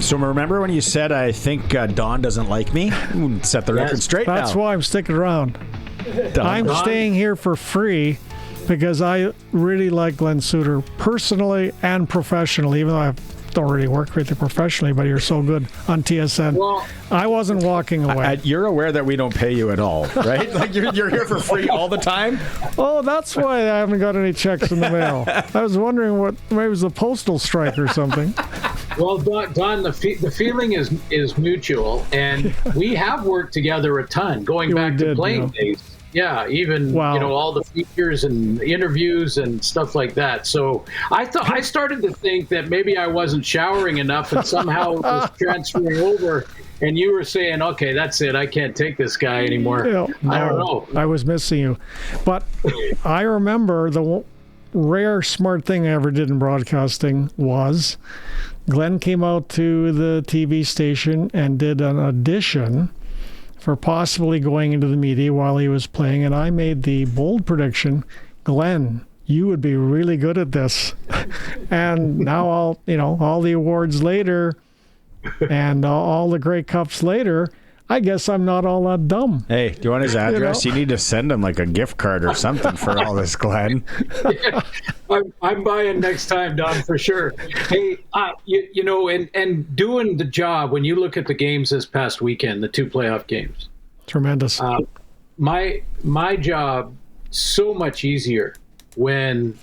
So remember when you said, I think Don doesn't like me? Set the record straight now. That's why I'm sticking around. I'm staying here for free because I really like Glen Suitor personally and professionally, even though I don't really work with you professionally, but you're so good on TSN. Well, I wasn't walking away. You're aware that we don't pay you at all, right? Like you're here for free all the time? Oh, that's why I haven't got any checks in the mail. I was wondering what, maybe it was a postal strike or something. Well, Don, the feeling is mutual, and we have worked together a ton, going back to playing days. Yeah, even all the features and interviews and stuff like that. So I started to think that maybe I wasn't showering enough, and somehow it was transferring over. And you were saying, "Okay, that's it. I can't take this guy anymore." I don't know. I was missing you, but I remember the rare smart thing I ever did in broadcasting was Glenn came out to the TV station and did an audition for possibly going into the media while he was playing, and I made the bold prediction, Glenn, you would be really good at this. And now all the awards later and all the Grey Cups later, I guess I'm not all that dumb. Hey, do you want his address? You need to send him like a gift card or something for all this, Glenn. Yeah, I'm buying next time, Don, for sure. Hey, and doing the job, when you look at the games this past weekend, the 2 playoff games. Tremendous. My job, so much easier when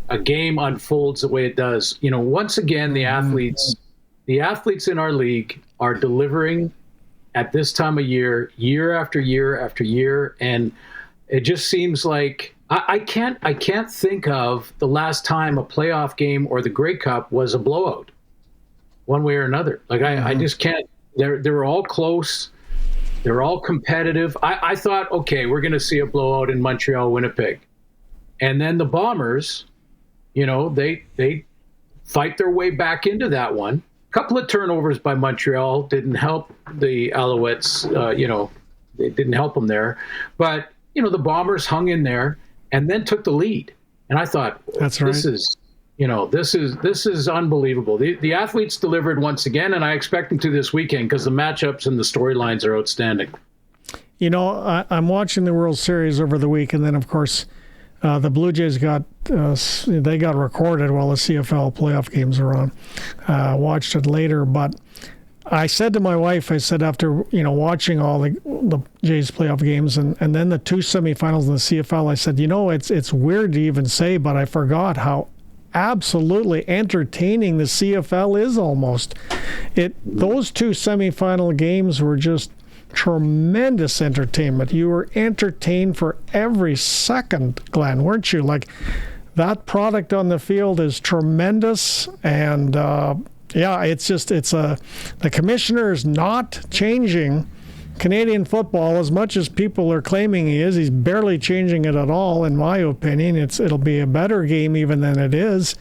a game unfolds the way it does. Once again, the athletes in our league are delivering at this time of year after year after year, and it just seems like I can't think of the last time a playoff game or the Grey Cup was a blowout, one way or another. Like I just can't. They're all close, they're all competitive. I thought, okay, we're going to see a blowout in Montreal, Winnipeg, and then the Bombers, they fight their way back into that one. Couple of turnovers by Montreal didn't help the Alouettes. It didn't help them there. But, the Bombers hung in there and then took the lead. And I thought, that's right. This is unbelievable. The athletes delivered once again, and I expect them to this weekend because the matchups and the storylines are outstanding. I'm watching the World Series over the week, and then, of course, the Blue Jays got recorded while the CFL playoff games were on. Watched it later, but I said to my wife, after watching all the Jays playoff games and then the 2 semifinals in the CFL, I said, it's weird to even say, but I forgot how absolutely entertaining the CFL is almost. Those 2 semifinal games were just tremendous entertainment. You were entertained for every second, Glenn, weren't you? Like, that product on the field is tremendous, and the commissioner is not changing Canadian football as much as people are claiming he is. He's barely changing it at all, in my opinion. It'll be a better game even than it is,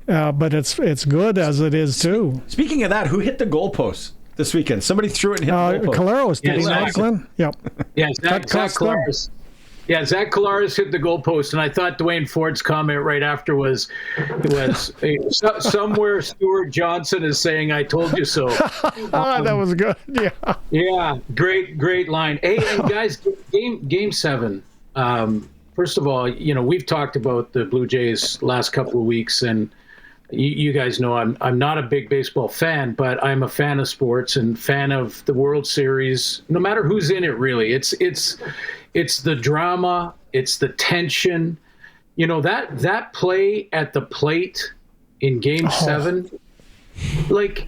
but it's good as it is too. Speaking of that, who hit the goalpost this weekend? Somebody threw it and hit the goalpost. Caleros, did he not, Glenn? Yep. Yeah, Zach Caleros. Yeah, Zach Caleros hit the goalpost, and I thought Dwayne Ford's comment right after was somewhere Stuart Johnson is saying, "I told you so." That was good. Yeah. Yeah, great line. Hey, and guys, game 7. First of all, we've talked about the Blue Jays last couple of weeks, and you guys know I'm not a big baseball fan, but I'm a fan of sports and fan of the World Series. No matter who's in it, really, it's the drama, it's the tension. That play at the plate in Game 7. Like,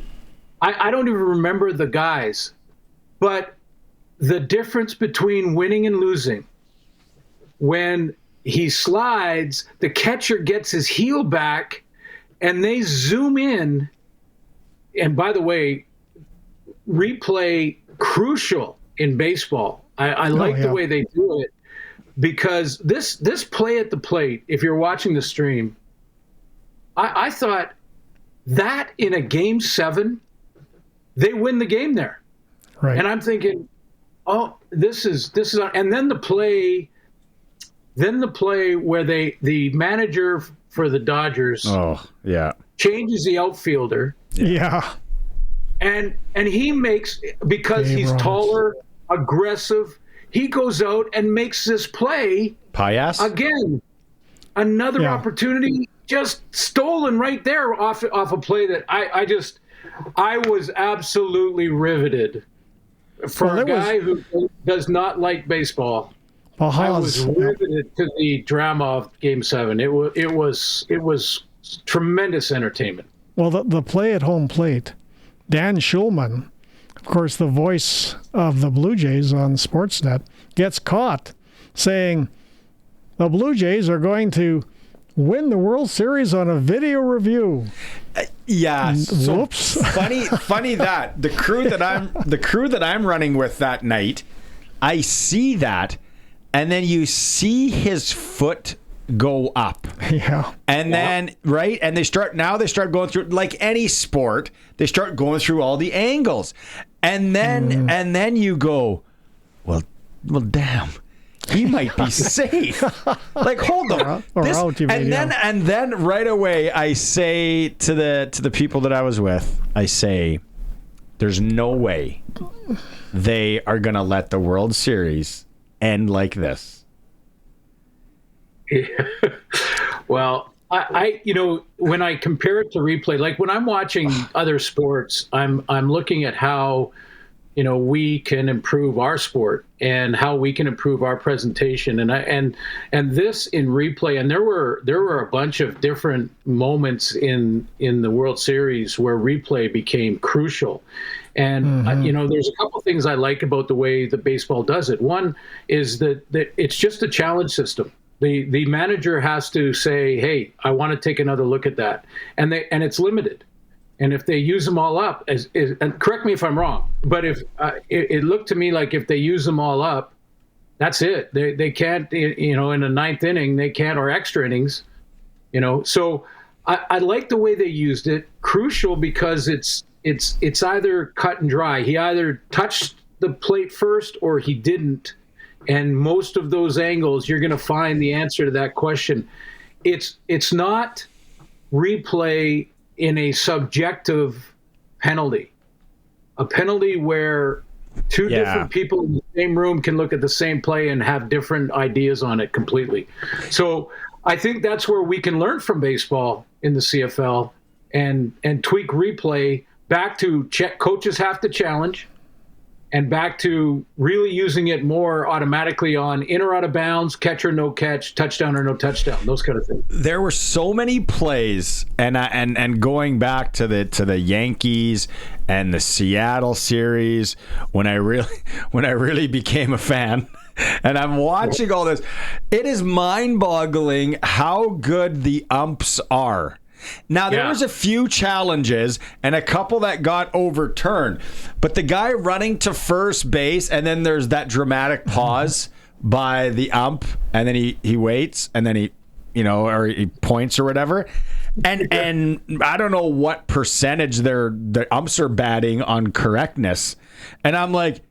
I don't even remember the guys, but the difference between winning and losing, when he slides, the catcher gets his heel back, and they zoom in. And by the way, replay crucial in baseball. I like the way they do it, because this play at the plate, if you're watching the stream, I thought that in a Game 7, they win the game there. Right. And I'm thinking, oh, this is, and then the play where the manager for the Dodgers changes the outfielder. Yeah. And he makes, because Dave he's Roberts. taller, aggressive, he goes out and makes this play Pias? again. Another opportunity just stolen right there off a play that I was absolutely riveted. For a guy who does not like baseball, I was riveted to the drama of Game 7. It was tremendous entertainment. Well, the play at home plate, Dan Schulman, of course, the voice of the Blue Jays on Sportsnet, gets caught saying the Blue Jays are going to win the World Series on a video review. Yeah. So whoops. funny that the crew that I'm running with that night, I see that, and then you see his foot go up. Yeah. And then and they start going through, like any sport, they start going through all the angles. And then you go, well damn. He might be safe. Like, hold on. And then right away I say to the people that I was with, I say, there's no way they are gonna let the World Series end like this. Yeah. Well, I when I compare it to replay, like when I'm watching other sports, I'm looking at how we can improve our sport and how we can improve our presentation, and this in replay. And there were a bunch of different moments in the World Series where replay became crucial. And there's a couple things I like about the way that baseball does it. One is that it's just a challenge system. The manager has to say, hey, I want to take another look at that, and it's limited. And if they use them all up, and correct me if I'm wrong, but if it looked to me like if they use them all up, that's it. They can't, in the ninth inning, they can't, or extra innings, So I like the way they used it. Crucial because it's either cut and dry. He either touched the plate first or he didn't. And most of those angles, you're going to find the answer to that question. It's not replay in a subjective penalty, a penalty where two different people in the same room can look at the same play and have different ideas on it completely. So I think that's where we can learn from baseball in the CFL and tweak replay back to coaches have to challenge, and back to really using it more automatically on in or out of bounds, catch or no catch, touchdown or no touchdown, those kind of things. There were so many plays, and going back to the Yankees and the Seattle series, when I really became a fan, and I'm watching all this, it is mind-boggling how good the umps are. Now, there was a few challenges and a couple that got overturned, but the guy running to first base, and then there's that dramatic pause by the ump, and then he waits, and then he points or whatever. And I don't know what percentage the umps are batting on correctness. And I'm like,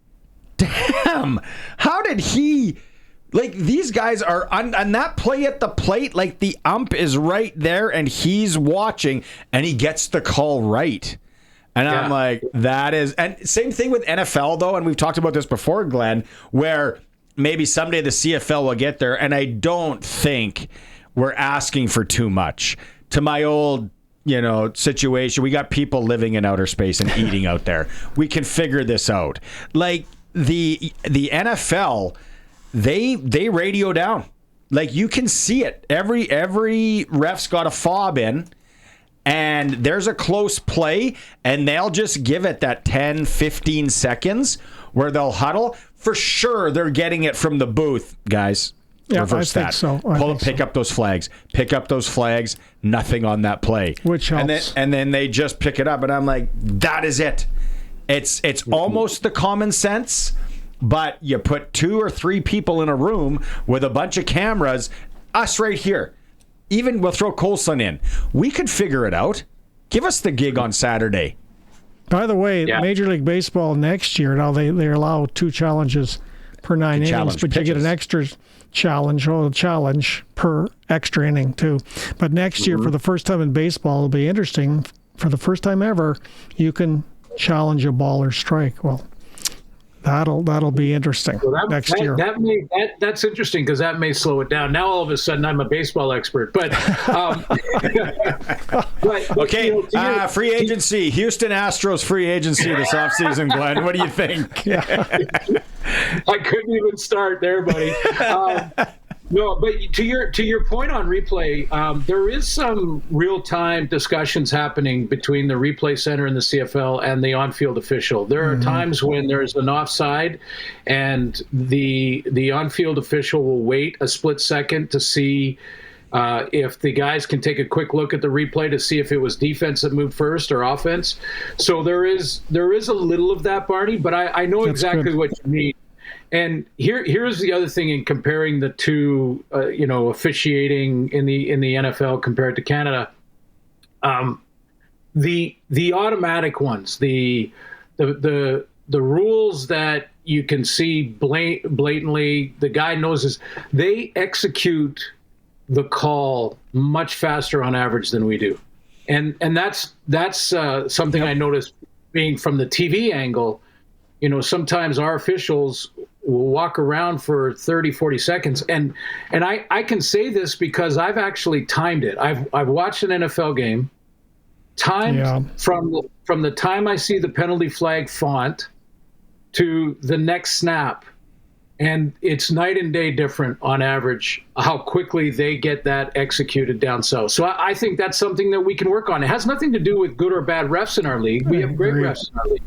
damn, how did he... Like, these guys are on that play at the plate, like the ump is right there and he's watching and he gets the call right. And I'm like, that is... And same thing with NFL, though, and we've talked about this before, Glenn, where maybe someday the CFL will get there, and I don't think we're asking for too much. To my old... situation, we got people living in outer space and eating out there. We can figure this out. Like, the NFL... They radio down. Like, you can see it. Every ref's got a fob in, and there's a close play, and they'll just give it that 10, 15 seconds where they'll huddle. For sure, they're getting it from the booth, guys. Yeah, Reverse I that. think so. Pick up those flags. Pick up those flags. Nothing on that play. Which helps. And then they just pick it up, and I'm like, that is it. It's almost the common sense. But you put 2 or 3 people in a room with a bunch of cameras, us right here. Even we'll throw Coulson in. We could figure it out. Give us the gig on Saturday. By the way, Major League Baseball next year, now they allow 2 challenges per 9 innings, but you get an extra challenge per extra inning too. But next year, for the first time in baseball, it'll be interesting. For the first time ever, you can challenge a ball or strike. Well, that'll be interesting next year. That's interesting because that may slow it down. Now all of a sudden I'm a baseball expert, but okay. Free agency, Houston Astros free agency this offseason, Glenn. What do you think? Yeah. I couldn't even start there, buddy. No, but to your point on replay, there is some real-time discussions happening between the replay center in the CFL and the on-field official. There are times when there's an offside, and the on-field official will wait a split second to see if the guys can take a quick look at the replay to see if it was defense that moved first or offense. So there is a little of that, Barney, but I know That's exactly good. What you mean. And here's the other thing in comparing the two, officiating in the NFL compared to Canada. The automatic ones, the rules that you can see blatantly, the guy knows this, they execute the call much faster on average than we do, and that's something I noticed being from the TV angle. Sometimes our officials will walk around for 30, 40 seconds. And I can say this because I've actually timed it. I've watched an NFL game, timed from the time I see the penalty flag font to the next snap. And it's night and day different on average how quickly they get that executed down south. So I think that's something that we can work on. It has nothing to do with good or bad refs in our league. We have great refs in our league.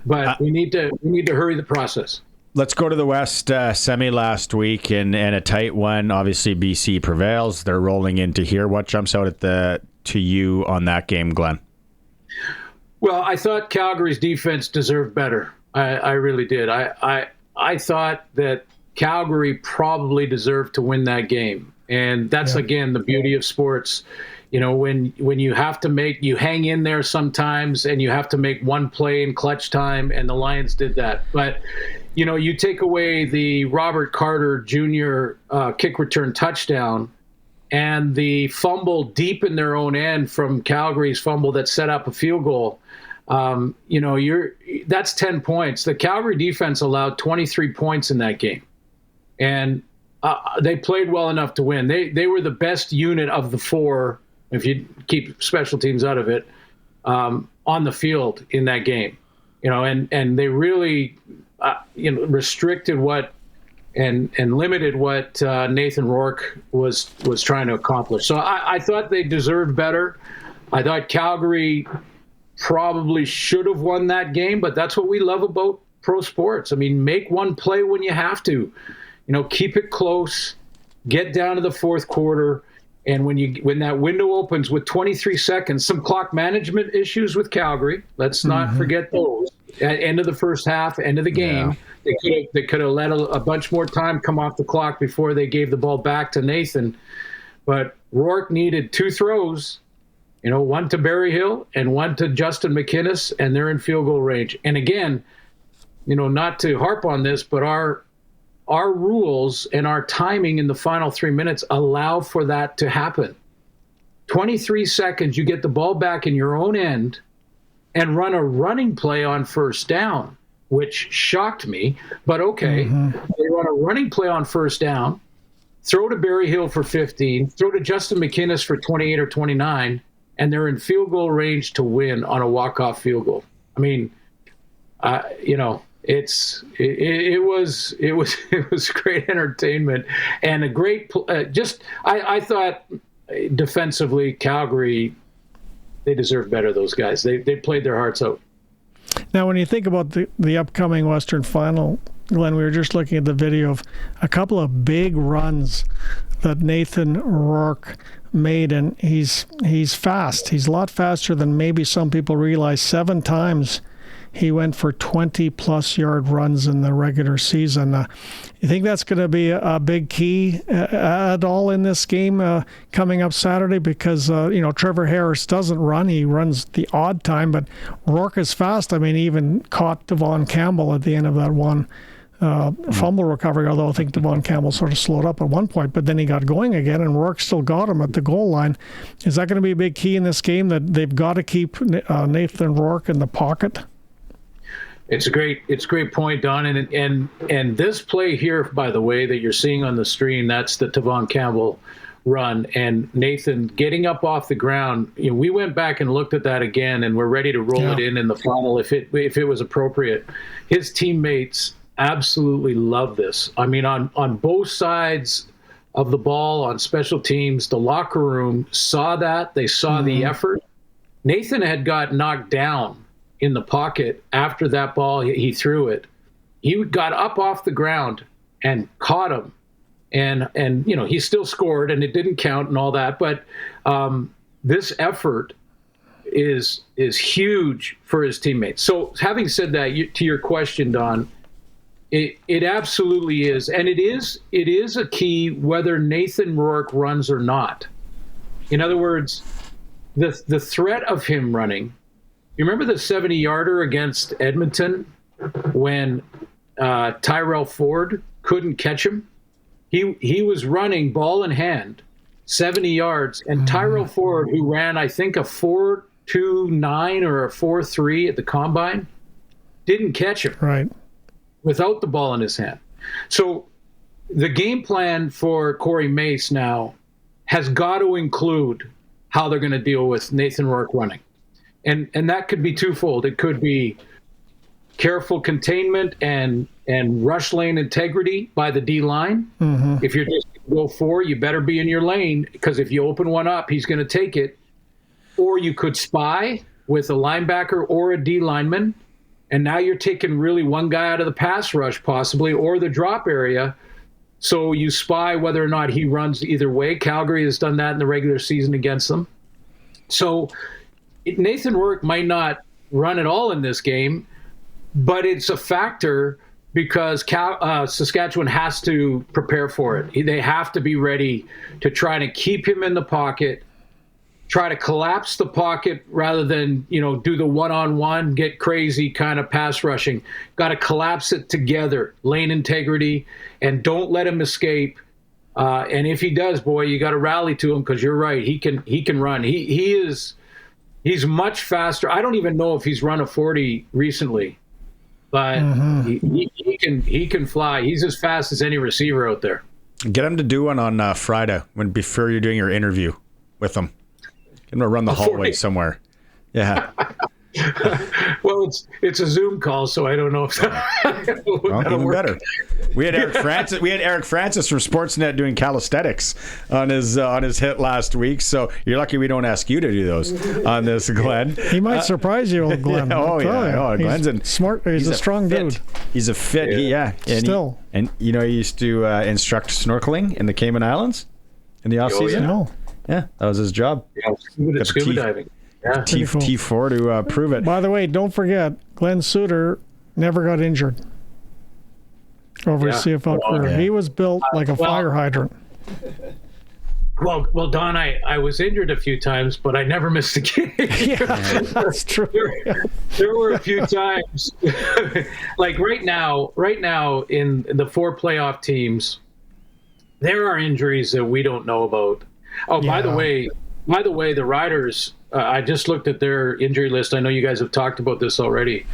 But we need to hurry the process. Let's go to the West semi last week and a tight one. Obviously, BC prevails. They're rolling into here. What jumps out to you on that game, Glenn? Well, I thought Calgary's defense deserved better. I really did. I thought that Calgary probably deserved to win that game. And that's, again, the beauty of sports. When you have to you hang in there sometimes and you have to make one play in clutch time, and the Lions did that. But, you take away the Robert Carter Jr. Kick return touchdown and the fumble deep in their own end from Calgary's fumble that set up a field goal. That's 10 points. The Calgary defense allowed 23 points in that game. And they played well enough to win. They were the best unit of the four, if you keep special teams out of it, on the field in that game, and they really, restricted what and limited what Nathan Rourke was trying to accomplish. So I thought they deserved better. I thought Calgary probably should have won that game, but that's what we love about pro sports. I mean, make one play when you have to, keep it close, get down to the fourth quarter. And when that window opens with 23 seconds, some clock management issues with Calgary. Let's not forget those. At end of the first half, end of the game, they could have let a bunch more time come off the clock before they gave the ball back to Nathan. But Rourke needed two throws, one to Berryhill and one to Justin McInnis, and they're in field goal range. And again, not to harp on this, but our rules and our timing in the final 3 minutes allow for that to happen. 23 seconds, you get the ball back in your own end and run a running play on first down, which shocked me. But okay, they run a running play on first down, throw to Berryhill for 15, throw to Justin McInnis for 28 or 29, and they're in field goal range to win on a walk-off field goal. I mean, it was great entertainment and a great I thought defensively Calgary, they deserve better. Those guys, they played their hearts out. Now when you think about the upcoming Western Final, Glenn, we were just looking at the video of a couple of big runs that Nathan Rourke made, and he's fast. He's a lot faster than maybe some people realize. 7 times he went for 20-plus yard runs in the regular season. You think that's going to be a big key at all in this game coming up Saturday? Because, Trevor Harris doesn't run. He runs the odd time, but Rourke is fast. I mean, he even caught Devon Campbell at the end of that one fumble recovery, although I think Devon Campbell sort of slowed up at one point, but then he got going again, and Rourke still got him at the goal line. Is that going to be a big key in this game, that they've got to keep Nathan Rourke in the pocket? It's a great point, Don. And this play here, by the way, that you're seeing on the screen, that's the Tavon Campbell run, and Nathan getting up off the ground. We went back and looked at that again, and we're ready to roll it in the final if it was appropriate. His teammates absolutely love this. I mean, on both sides of the ball, on special teams, the locker room saw that. They saw the effort. Nathan had got knocked down in the pocket after that ball. He threw it. He got up off the ground and caught him. And he still scored, and it didn't count and all that. But this effort is huge for his teammates. So having said that, to your question, Don, it absolutely is. And it is a key whether Nathan Rourke runs or not. In other words, the threat of him running. You remember the 70-yarder against Edmonton when Tyrell Ford couldn't catch him? He was running ball in hand, 70 yards, and Tyrell Ford, who ran, I think, a 4.29 or a 4.3 at the combine, didn't catch him. Right. Without the ball in his hand. So the game plan for Corey Mace now has got to include how they're going to deal with Nathan Rourke running. And that could be twofold. It could be careful containment and rush lane integrity by the D line. Mm-hmm. If you're just going to go for, you better be in your lane, because if you open one up, he's going to take it. Or you could spy with a linebacker or a D lineman, and now you're taking really one guy out of the pass rush possibly, or the drop area. So you spy whether or not he runs either way. Calgary has done that in the regular season against them. So Nathan Rourke might not run at all in this game, but it's a factor because Saskatchewan has to prepare for it. They have to be ready to try to keep him in the pocket, try to collapse the pocket rather than, do the one-on-one, get crazy kind of pass rushing. Got to collapse it together, lane integrity, and don't let him escape. And if he does, boy, you got to rally to him, because you're right. He can run. He's much faster. I don't even know if he's run a 40 recently, but he can fly. He's as fast as any receiver out there. Get him to do one on Friday before you're doing your interview with him. Get him to run the hallway somewhere. Yeah. Well, it's a Zoom call, so I don't know if even work. Better. We had Eric Francis. We had Eric Francis from Sportsnet doing calisthenics on his hit last week. So you're lucky we don't ask you to do those on this, Glenn. He might surprise you, old Glenn. Glen's smart. He's a strong dude. He's a fit. And he used to instruct snorkeling in the Cayman Islands in the off season. No. Yeah, that was his job. Yeah, scuba diving. Yeah. T4 to prove it. By the way, don't forget, Glen Suitor never got injured over his CFL career. Yeah. He was built like a fire hydrant. Well, Don, I was injured a few times, but I never missed a game. Yeah, that's true. There were a few times, like right now in the 4 playoff teams, there are injuries that we don't know about. Oh, yeah. By the way, the Riders, I just looked at their injury list. I know you guys have talked about this already,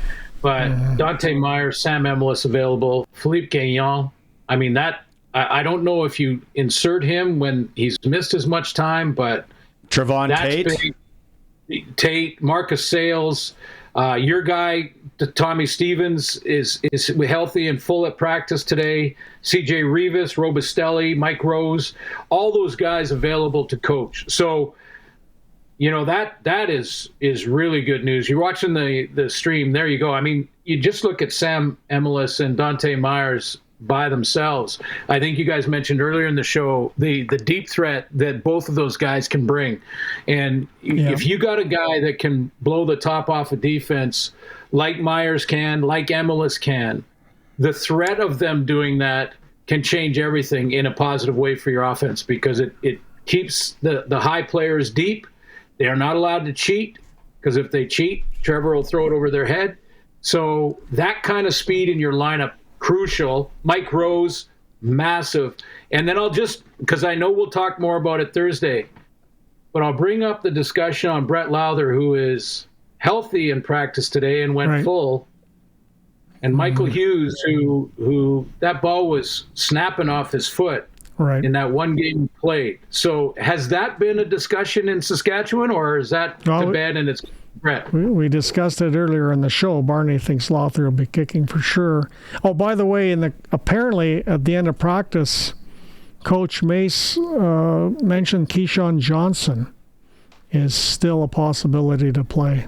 but Dante Myers, Sam Emelis available, Philippe Gagnon. I mean, I don't know if you insert him when he's missed as much time, but Trevon Tate, Marcus Sales, your guy, Tommy Stevens is healthy and full at practice today. CJ Rivas, Robustelli, Mike Rose, all those guys available to coach. So, that is really good news. You're watching the stream. There you go. I mean, you just look at Sam Emelis and Dante Myers by themselves. I think you guys mentioned earlier in the show the deep threat that both of those guys can bring. And if you got a guy that can blow the top off a defense like Myers can, like Emelis can, the threat of them doing that can change everything in a positive way for your offense, because it keeps the high players deep. They are not allowed to cheat, because if they cheat, Trevor will throw it over their head. So that kind of speed in your lineup, crucial. Mike Rose, massive. And then because I know we'll talk more about it Thursday, but I'll bring up the discussion on Brett Lowther, who is healthy in practice today and went full. and Michael Hughes, who that ball was snapping off his foot Right. in that one game he played. So has that been a discussion in Saskatchewan, or is that to bed and it's Brett? We discussed it earlier in the show. Barney thinks Lawther will be kicking for sure. Oh, by the way, apparently at the end of practice, Coach Mace mentioned Keyshawn Johnson is still a possibility to play,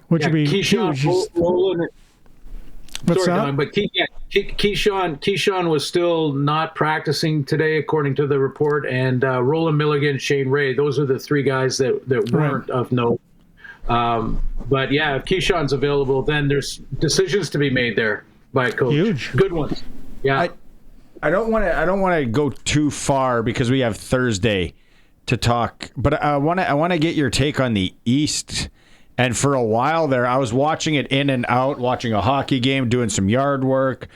which would be Keyshawn huge. rolling. What's Sorry, that? Don, but Keyshawn was still not practicing today, according to the report. And Roland Milligan, Shane Ray, those are the three guys that weren't of note. But yeah, if Keyshawn's available, then there's decisions to be made there by a coach. Huge. Good ones. Yeah. I don't want to go too far because we have Thursday to talk, but I want to get your take on the East. And for a while there, I was watching it in and out, watching a hockey game, doing some yard work,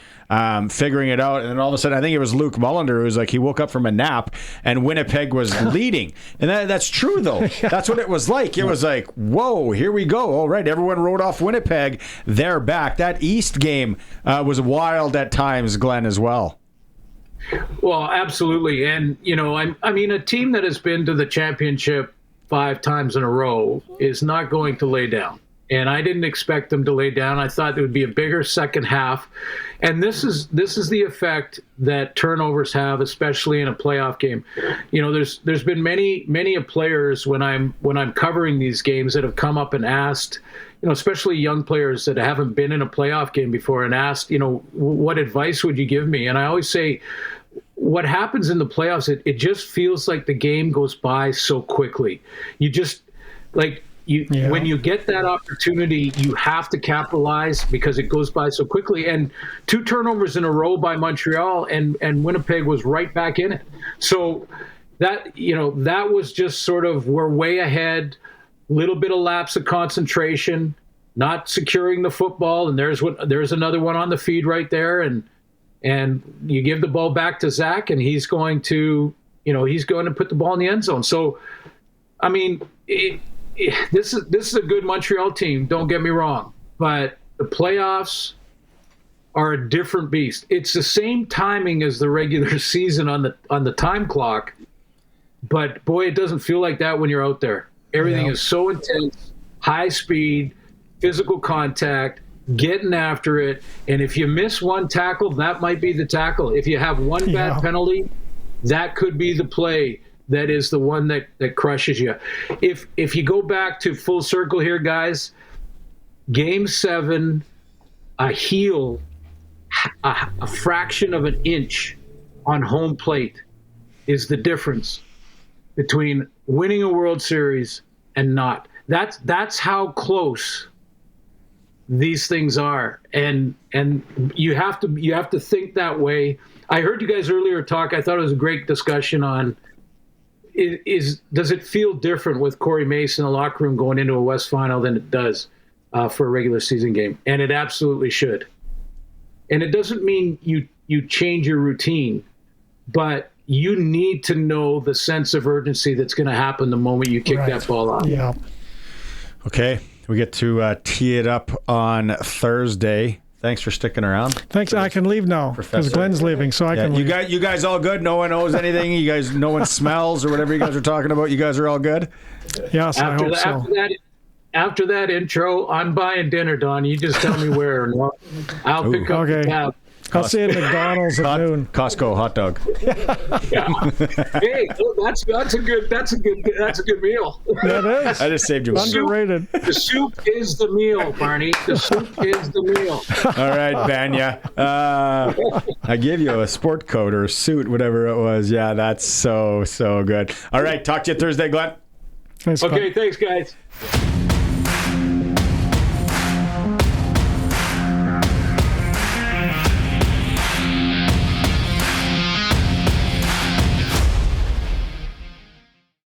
figuring it out. And then all of a sudden, I think it was Luke Mullender who was like, he woke up from a nap and Winnipeg was leading. And that's true, though. That's what it was like. It was like, whoa, here we go. All right, everyone wrote off Winnipeg. They're back. That East game was wild at times, Glenn, as well. Well, absolutely. And, I mean, a team that has been to the championship 5 times in a row is not going to lay down. And I didn't expect them to lay down. I thought there would be a bigger second half. And this is the effect that turnovers have, especially in a playoff game. There's been many players when I'm covering these games that have come up and asked, especially young players that haven't been in a playoff game before, and asked, what advice would you give me? And I always say, what happens in the playoffs, it just feels like the game goes by so quickly. You just when you get that opportunity, you have to capitalize because it goes by so quickly. And 2 turnovers in a row by Montreal, and Winnipeg was right back in it. So that was just sort of, we're way ahead, little bit of lapse of concentration, not securing the football, and there's another one on the feed right there, and you give the ball back to Zach, and he's going to put the ball in the end zone. So, I mean, this is a good Montreal team. Don't get me wrong, but the playoffs are a different beast. It's the same timing as the regular season on the time clock, but boy, it doesn't feel like that when you're out there. Everything is so intense, high speed, physical contact, getting after it. And if you miss one tackle, that might be the tackle. If you have one bad penalty, that could be the play that is the one that crushes you. If you go back to full circle here, guys, Game 7, a heel, a fraction of an inch on home plate is the difference between winning a World Series and not. That's how close these things are, and you have to think that way. I heard you guys earlier talk. I thought it was a great discussion on does it feel different with Corey Mace in the locker room going into a West Final than it does for a regular season game, and it absolutely should. And it doesn't mean you change your routine, but you need to know the sense of urgency that's going to happen the moment you kick that ball out. Yeah. Okay. We get to tee it up on Thursday. Thanks for sticking around. Thanks. I can leave now because Glenn's leaving, so I can leave. You guys all good? No one knows anything? You guys, no one smells or whatever you guys are talking about? You guys are all good? Yes, I hope so. After that intro, I'm buying dinner, Don. You just tell me where, and I'll pick up the tab. I'll see you at McDonald's at noon. Costco hot dog. Hey, that's a good meal. That is. I just saved you. Underrated. The soup is the meal, Barney. The soup is the meal. All right, Banya. I gave you a sport coat or a suit, whatever it was. Yeah, that's so good. All right, talk to you Thursday, Glenn. Thanks, okay, thanks, guys.